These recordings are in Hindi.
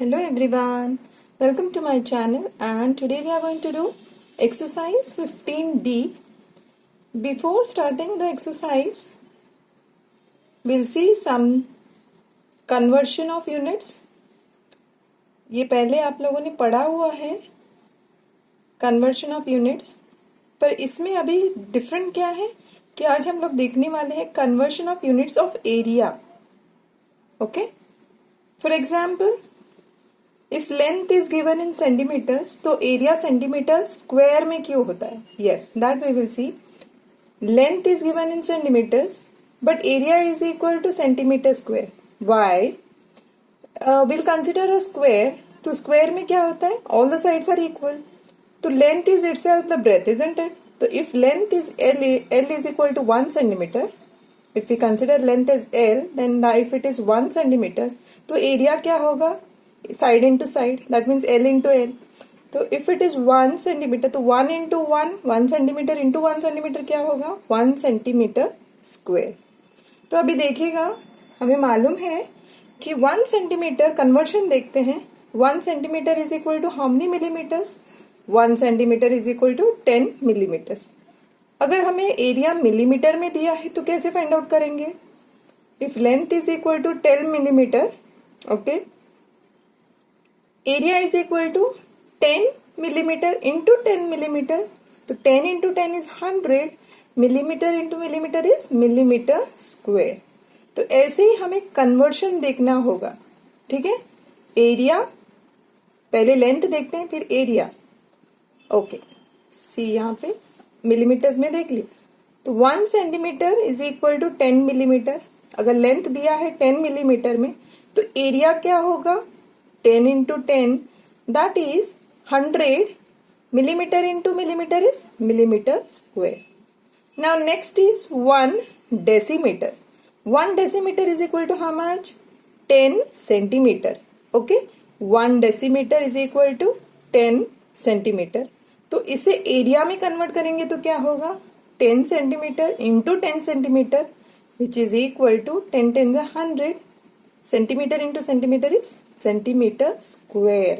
Hello everyone, welcome to my channel and today we are going to do exercise 15D. Before starting the exercise, we'll see some conversion of units. ये पहले आप लोगों ने पढ़ा हुआ है conversion of units, पर इसमें अभी डिफरेंट क्या है कि आज हम लोग देखने वाले हैं conversion of units of area. Okay? For example, if length is given in centimetres तो एरिया सेंटीमीटर स्क्वायर में क्यों होता है? Yes, that we will see. Length is given in centimetres but area is equal to centimetre square. Why? Will consider a square. तो स्क्वायर में क्या होता है? All the sides are equal. तो length is itself the breadth, isn't it? तो if length is L is equal to 1 centimetre, if we consider length is L, then if it is 1 centimetre, तो एरिया क्या होगा? Side into side, that means L into L. तो if it is 1 सेंटीमीटर तो 1 into 1 सेंटीमीटर into 1 सेंटीमीटर क्या होगा? 1 सेंटीमीटर स्क्वायर. तो अभी देखिएगा, हमें मालूम है कि 1 सेंटीमीटर कन्वर्शन देखते हैं. 1 centimetre is equal to how many millimetres? 1 centimetre is equal to 10 millimetres. अगर हमें एरिया मिलीमीटर में दिया है तो कैसे फाइंड आउट करेंगे? If length is equal to 10 millimetre, okay, area is equal to 10 millimetre into 10 millimetre. तो 10 into 10 is 100. Millimetre into millimetre is millimetre square. तो ऐसे ही हमें कन्वर्शन देखना होगा. ठीक है, एरिया पहले लेंथ देखते हैं फिर एरिया. ओके, सी यहाँ पे मिलीमीटर्स में देख लिया. तो 1 centimetre is equal to 10 millimetre. अगर लेंथ दिया है 10 मिलीमीटर में तो एरिया क्या होगा? 10 into 10, that is 100. Millimeter into millimeter is millimeter square. Now next is 1 decimeter. 1 decimeter is equal to how much? 10 centimeter. Okay, 1 decimeter is equal to 10 centimeter. तो इसे एरिया में कन्वर्ट करेंगे तो क्या होगा? 10 centimetre into 10 centimetre which is equal to 10 10 100. Centimetre into centimetre is centimeter square.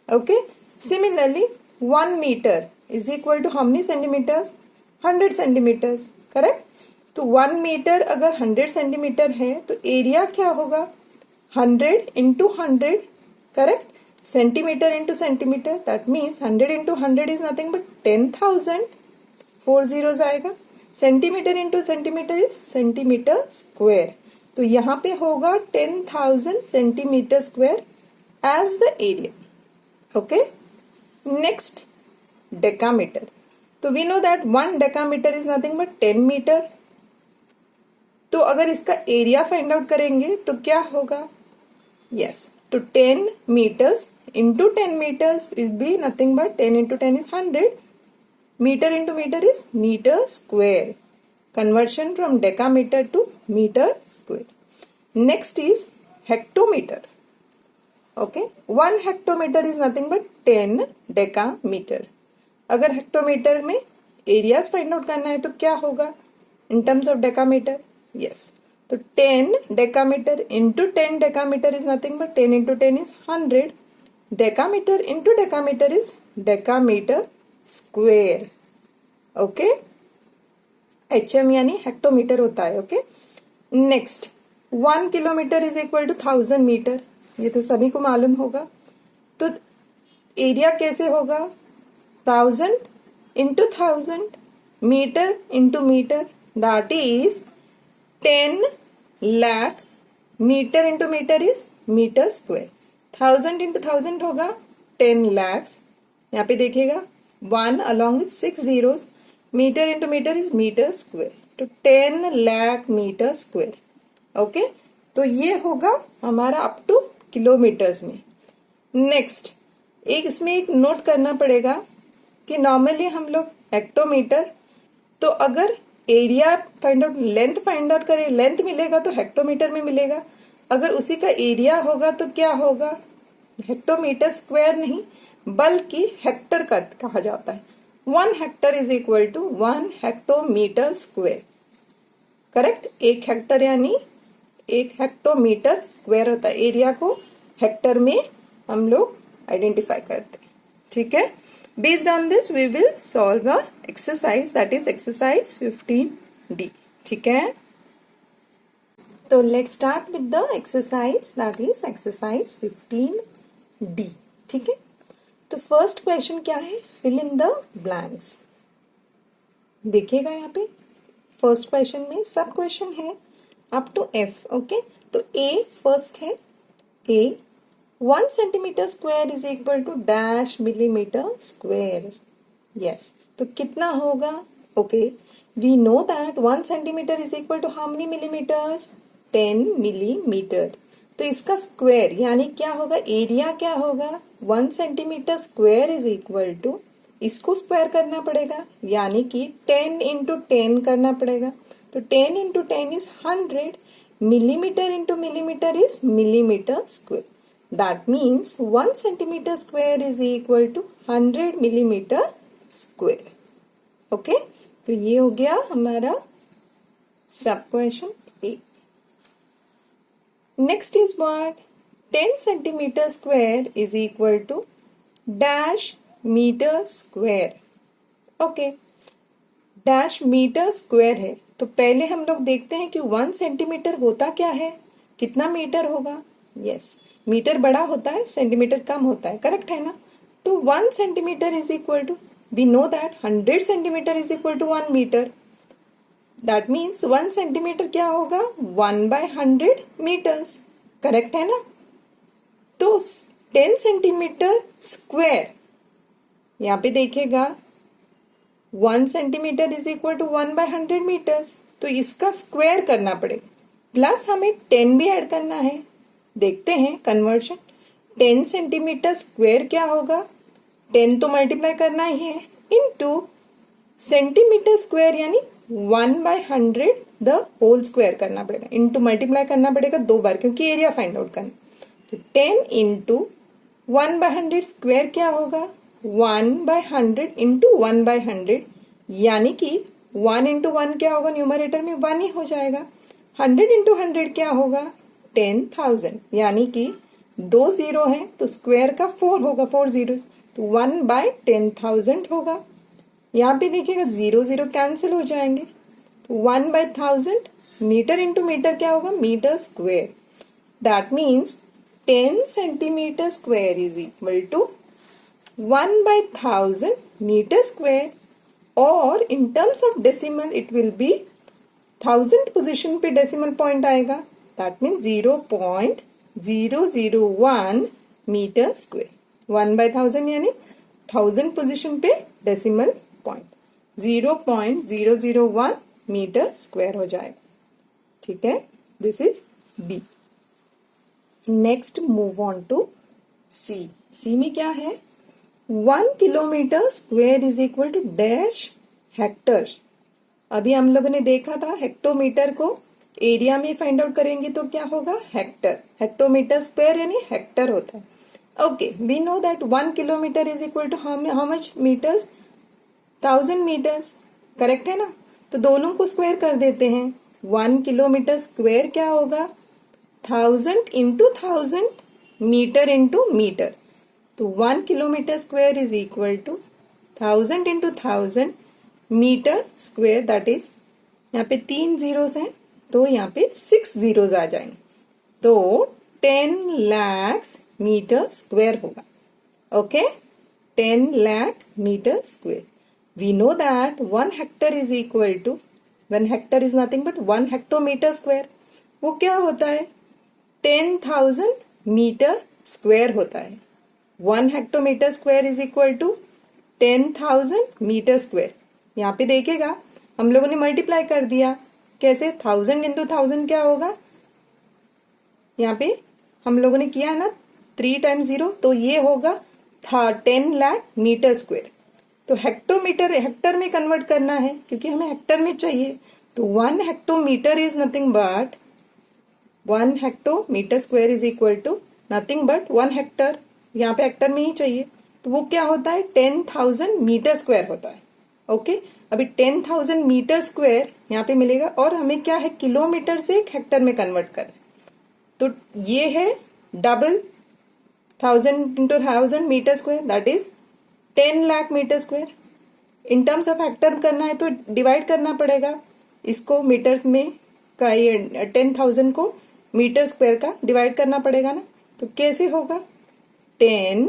Okay, similarly 1 meter is equal to how many centimeters? 100 centimeters. correct? तो 1 meter अगर 100 centimeter है तो एरिया क्या होगा? 100 into 100. correct? centimeter into centimeter, that means 100 into 100 is nothing but 10,000. 4 zeros आएगा. centimeter into centimeter is centimeter square. तो यहाँ पे होगा 10,000 centimetre square as the area. Okay, next decametre. तो we know that 1 decametre is nothing but 10 metre. तो अगर इसका एरिया फाइंड आउट करेंगे तो क्या होगा? यस, तो 10 metres into 10 metres is be nothing but 10 into 10 is 100. Metre into metre is metre square. Conversion from decameter to meter square. Next is hectometer. Okay, 1 hectometer is nothing but 10 decameter. अगर हेक्टोमीटर में एरियाज फाइंड आउट करना है तो क्या होगा in terms of decametre? Yes, तो 10 decametre into 10 decametre is nothing but 10 into 10 is 100. Decametre into decametre is decametre square. Okay, HM यानी हेक्टोमीटर होता है. Okay, next 1 kilometre is equal to 1000 metre. ये तो सभी को मालूम होगा. तो एरिया कैसे होगा? 1000 into 1000, metre into metre, that is 10 lakh. Metre into metre is metre square. 1000 into 1000 होगा 10 लैक्स. यहाँ पे देखिएगा 1 along with 6 zeros. Metre into metre is metre square. तो 10 लाख मीटर स्क्वायर. ओके, तो ये होगा हमारा अप टू किलोमीटर्स में. नेक्स्ट इसमें एक नोट करना पड़ेगा कि नॉर्मली हम लोग हेक्टोमीटर, तो अगर area find out, length find out करें, लेंथ मिलेगा तो हेक्टोमीटर में मिलेगा. अगर उसी का एरिया होगा तो क्या होगा? हेक्टोमीटर स्क्वायर नहीं बल्कि हेक्टर का कहा जाता है. 1 hectare is equal to 1 hectometre square. Correct, 1 hectare यानी 1 हेक्टोमीटर स्क्वायर होता है. एरिया को हेक्टर में हम लोग आइडेंटिफाई करते हैं, ठीक है। Based on this we will solve a exercise, that is exercise 15D, ठीक है। तो let's start with the exercise, that is exercise 15D, ठीक है। तो फर्स्ट क्वेश्चन क्या है, फिल इन द ब्लैंक्स। देखिएगा यहाँ पे फर्स्ट क्वेश्चन में सब क्वेश्चन है अप टू F, ओके। तो A फर्स्ट है, A 1 centimetre square is equal to dash millimetre square, yes. तो कितना होगा, okay, we know that 1 centimetre is equal to how many millimetres, 10 millimetre. तो इसका स्क्वायर यानी क्या होगा, एरिया क्या होगा, 1 centimetre square is equal to, इसको स्क्वायर करना पड़ेगा यानी कि 10 इंटू 10 करना पड़ेगा। तो 10 into 10 is 100, millimetre into millimetre is millimetre square, that means 1 centimetre square is equal to 100 millimetre square, okay. तो ये हो गया हमारा sub question A. Next is what, 10 centimetre square is equal to dash metre square, okay. Dash metre square है, तो पहले हम लोग देखते हैं कि 1 सेंटीमीटर होता क्या है, कितना मीटर होगा, यस, मीटर बड़ा होता है, सेंटीमीटर कम होता है, करेक्ट है ना। तो 1 centimetre is equal to, we know that 100 centimetre is equal to 1 metre, that means 1 centimetre क्या होगा, 1/100 मीटर्स, करेक्ट है ना। तो 10 सेंटीमीटर स्क्वायर, यहाँ पे देखेगा 1 centimetre is equal to 1/100 metres, तो इसका स्क्वायर करना पड़ेगा, प्लस हमें 10 भी ऐड करना है। देखते हैं कन्वर्शन, 10 सेंटीमीटर स्क्वायर क्या होगा, 10 तो मल्टीप्लाई करना ही है, इनटू सेंटीमीटर स्क्वायर यानी 1/100 द होल स्क्वायर करना पड़ेगा, इनटू मल्टीप्लाई करना पड़ेगा 2 बार क्योंकि एरिया फाइंड आउट करना। तो 10 इंटू 1/100 स्क्वायर क्या होगा, 1/100 इंटू 1/100 यानी कि 1 इंटू 1 क्या होगा, न्यूमरेटर में 1 ही हो जाएगा। 100 इंटू 100 क्या होगा, 10,000 यानी कि 2 जीरो है तो स्क्वायर का 4 होगा, 4 जीरो, तो 1/10,000 होगा। यहाँ पे देखिएगा 0 0 कैंसिल हो जाएंगे, तो 1/1000, मीटर इंटू मीटर क्या होगा, metre square, that means 10 centimetre square is equal to 1/1000 metre square, और in terms of decimal it will be 1000 position पे डेसिमल पॉइंट आएगा, दैट मीन्स 0.001 मीटर स्क्वायर। 1/1000 यानी 1000 पोजीशन पे डेसिमल पॉइंट 0.001 मीटर स्क्वायर हो जाएगा, ठीक है। This is B. Next move on to C. C में क्या है, 1 kilometre square is equal to dash hectare. अभी हम लोगों ने देखा था हेक्टोमीटर को एरिया में फाइंड आउट करेंगे तो क्या होगा, हेक्टर, हेक्टोमीटर स्क्वायर यानी हेक्टर होता है, okay. We know that 1 kilometre is equal to how much metres, 1000 metres, correct है ना। तो दोनों को स्क्वायर कर देते हैं, 1 किलोमीटर स्क्वायर क्या होगा, 1000 इंटू 1000, मीटर इंटू मीटर, तो 1 kilometre square is equal to 1000 into 1000 metre square, that is, यहाँ पे 3 जीरोस हैं तो यहाँ पे 6 जीरोस आ जाएंगे, तो 10 लाख मीटर स्क्वायर होगा, okay. 10 lakh metre square. We know that 1 hectare is equal to, 1 hectare is nothing but 1 hectometre square, वो क्या होता है, 10,000 मीटर स्क्वायर होता है। 1 hectometre square is equal to 10,000 metre square. यहाँ पे देखेगा हम लोगों ने मल्टीप्लाई कर दिया, कैसे, 1000 इंटू 1000 क्या होगा, यहाँ पे हम लोगों ने किया ना 3 टाइम्स 0, तो ये होगा 10 लाख मीटर स्क्वायर। तो हेक्टोमीटर हेक्टर में कन्वर्ट करना है क्योंकि हमें हेक्टर में चाहिए, तो 1 hectometre is nothing but 1 hectometre square is equal to nothing but 1 hectare, यहाँ पे हेक्टर में ही चाहिए, तो वो क्या होता है, 10,000 मीटर स्क्वायर होता है, ओके। अभी 10,000 मीटर स्क्वायर यहाँ पे मिलेगा, और हमें क्या है, किलोमीटर से एक हेक्टर में कन्वर्ट करना है, तो ये है double 1000 into 1000 metre square that is 10 lakh metre square. In terms of hectare करना है तो डिवाइड करना पड़ेगा इसको मीटर्स में का, ये 10,000 को मीटर स्क्वायर का डिवाइड करना पड़ेगा ना। तो कैसे होगा 10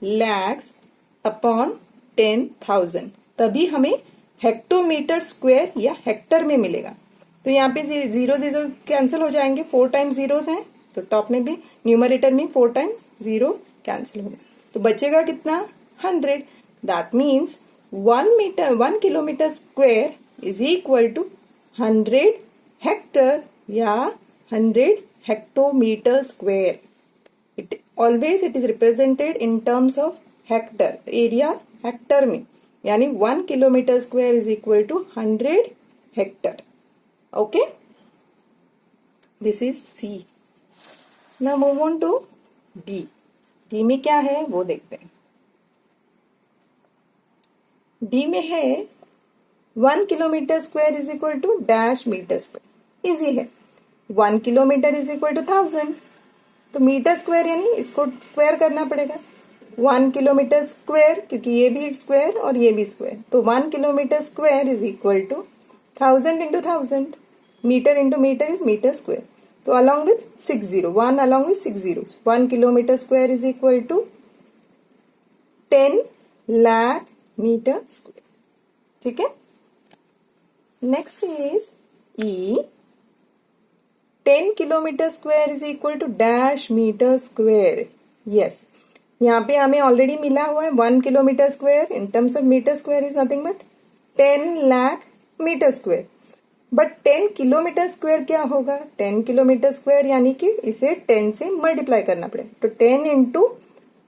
lakhs अपॉन 10,000, तभी हमें हेक्टोमीटर स्क्वायर या हेक्टर में मिलेगा। तो यहाँ पे जीरो जीरो कैंसिल हो जाएंगे, 4 टाइम्स जीरोस हैं तो टॉप में भी न्यूमरेटर में 4 टाइम्स जीरो कैंसिल हो गया, तो बचेगा कितना 100। That means 1 kilometre square is equal to 100 hectare या 100 hectometre square. It is represented in terms of hectare, area hectare में, यानी 1 kilometre square is equal to 100 hectare. Okay, this is C. Now move on to D. D में क्या है वो देखते हैं। डी में है 1 kilometre square is equal to dash metre square. Easy है, 1 किलोमीटर इज इक्वल टू 1000, तो मीटर स्क्वायर यानी इसको स्क्वायर करना पड़ेगा। 1 किलोमीटर स्क्वायर, क्योंकि ये भी स्क्वायर और ये भी स्क्वायर, तो 1 kilometre square is equal to 1000 into 1000, metre into metre is metre square. तो along with 60, 1 along with 6 zeros, 1 kilometre square is equal to 10 lakh metre square. ठीक है, next is E. 10 kilometre square is equal to dash metre square. Yes, यहाँ पे हमें ऑलरेडी मिला हुआ है 1 kilometre square in terms of metre square is nothing but 10 lakh metre square. But 10 kilometre square क्या होगा, 10 किलोमीटर स्क्वायर यानी कि इसे 10 से मल्टीप्लाई करना पड़ेगा, तो 10 इंटू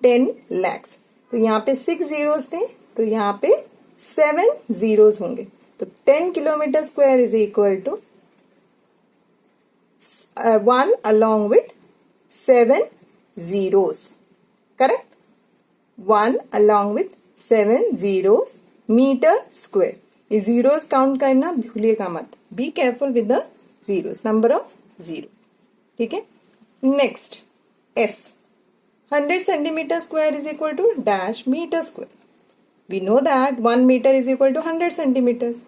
10 लैक्स। तो यहाँ पे 6 zeros थे तो यहाँ पे 7 zeros होंगे, तो 10 kilometre square is equal to 1 along with 7 zeros, correct? 1 along with 7 zeros metre square. ये जीरोस काउंट करना भूलिएगा मत, be careful with the zeros, number of zero. ठीक है, next F. 100 centimetre square is equal to dash metre square. We know that 1 metre is equal to 100 centimetres,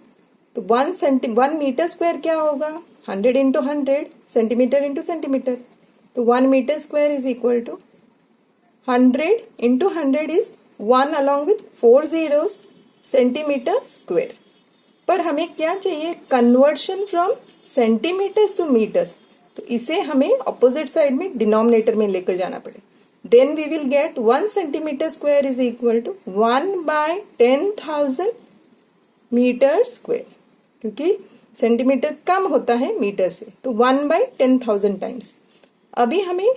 तो 1 मीटर स्क्वायर क्या होगा 100 इंटू 100, सेंटीमीटर इंटू सेंटीमीटर, तो 1 metre square is equal to 100 into 100 is 1 along with 4 zeros centimetre square. पर हमें क्या चाहिए, conversion from centimetres to metres, तो इसे हमें ऑपोजिट साइड में डिनोमिनेटर में लेकर जाना पड़े। Then we will get 1 centimetre square is equal to 1/10,000 metre square, क्योंकि सेंटीमीटर कम होता है मीटर से, तो 1/10,000 टाइम्स। अभी हमें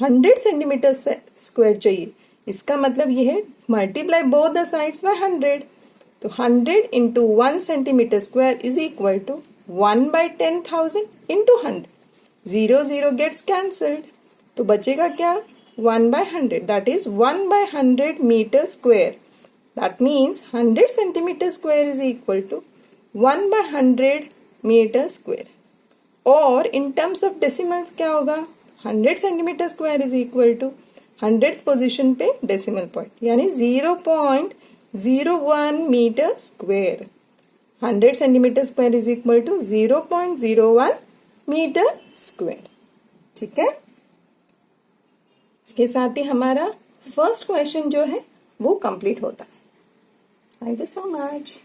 100 सेंटीमीटर स्क्वायर चाहिए, इसका मतलब ये है multiply both the sides by 100, तो 100 into 1 centimetre square is equal to 1/10,000 into 100, 0 0 gets cancelled, तो बचेगा क्या 1/100, दैट इज 1/100 metre square. That means 100 centimetre square is equal to 1/100 metre square. और इन टर्म्स ऑफ डेसिमल्स क्या होगा, 100 centimetre square is equal to 100th position पे डेसिमल पॉइंट, यानी 0.01 metre square. 100 centimetre square is equal to 0.01 metre square. ठीक है, इसके साथ ही हमारा फर्स्ट क्वेश्चन जो है वो कंप्लीट होता है। Thank you so much.